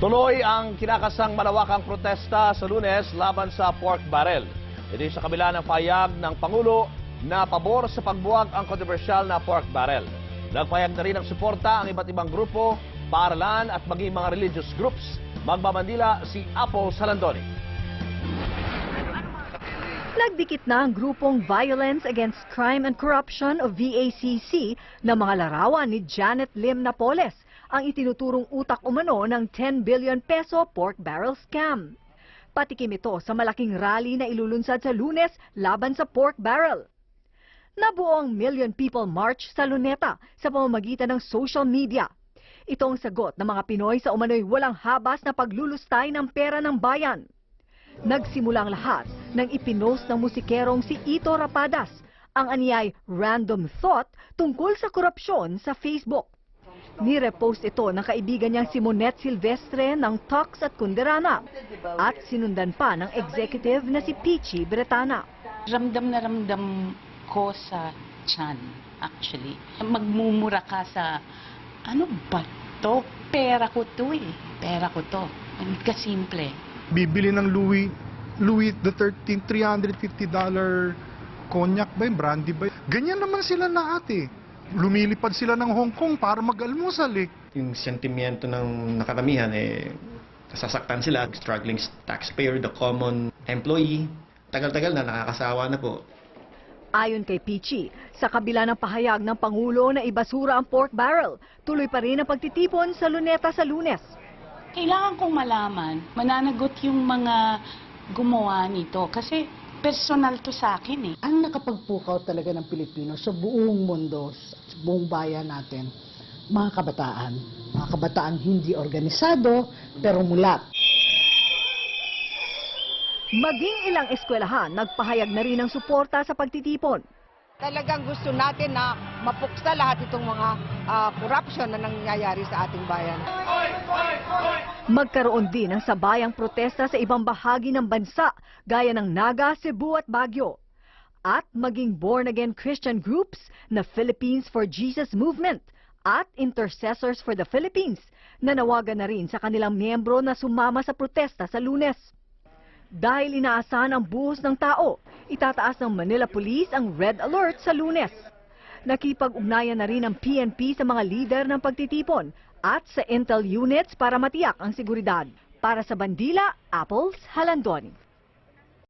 Tuloy ang kinakasang malawakang protesta sa Lunes laban sa pork barrel. Ito sa kabila ng payag ng Pangulo na pabor sa pagbuwag ang kontrobersyal na pork barrel. Nagpayag na rin ng suporta ang iba't ibang grupo, paaralan at maging mga religious groups. Magbabandila si Apple Salandoni. Nagdikit na ang grupong Violence Against Crime and Corruption o VACC na mga larawan ni Janet Lim Napoles, ang itinuturong utak umano ng 10 billion peso pork barrel scam. Patikim ito sa malaking rally na ilulunsad sa Lunes laban sa pork barrel. Nabuo ang Million People March sa Luneta sa pamamagitan ng social media. Ito ang sagot ng mga Pinoy sa umano'y walang habas na paglulustay ng pera ng bayan. Nagsimula ang lahat nang ipinost ng musikerong si Ito Rapadas ang anyay random thought tungkol sa korupsyon sa Facebook. Nirepost ito ng kaibigan niyang si Monette Silvestre ng Talks at Kunderana at sinundan pa ng executive na si Peachy Bretana. Ramdam na ramdam ko sa tiyan, actually. Magmumura ka sa, ano ba to? Pera ko to eh. Pera ko to. Ang kasimple. Bibili ng Louis the 13th, $350 cognac ba yun, brandy ba yun? Ganyan naman sila na ate. Lumilipad sila ng Hong Kong para mag-almusal eh. Yung sentimiento ng nakaramihan nasasaktan sila. Struggling taxpayer, the common employee. Tagal-tagal na, nakakasawa na po. Ayon kay Peachy, sa kabila ng pahayag ng Pangulo na ibasura ang pork barrel, tuloy pa rin ang pagtitipon sa Luneta sa Lunes. Kailangan kong malaman, mananagot yung mga gumawa nito kasi personal to sa akin eh. Ang nakapagpukaw talaga ng Pilipino sa buong mundo, sa buong bayan natin, mga kabataan. Mga kabataan hindi organisado, pero mulat. Maging ilang eskwelahan, nagpahayag na rin ng suporta sa pagtitipon. Talagang gusto natin na mapuksa lahat itong mga corruption na nangyayari sa ating bayan. Magkaroon din ng sabayang protesta sa ibang bahagi ng bansa, gaya ng Naga, Cebu at Baguio. At maging born-again Christian groups na Philippines for Jesus Movement at Intercessors for the Philippines, na nawagan na rin sa kanilang miyembro na sumama sa protesta sa Lunes. Dahil inaasahan ang buhos ng tao, itataas ng Manila Police ang Red Alert sa Lunes. Nakipag-ugnayan na rin ang PNP sa mga lider ng pagtitipon at sa intel units para matiyak ang seguridad. Para sa Bandila, Apples Halandoni.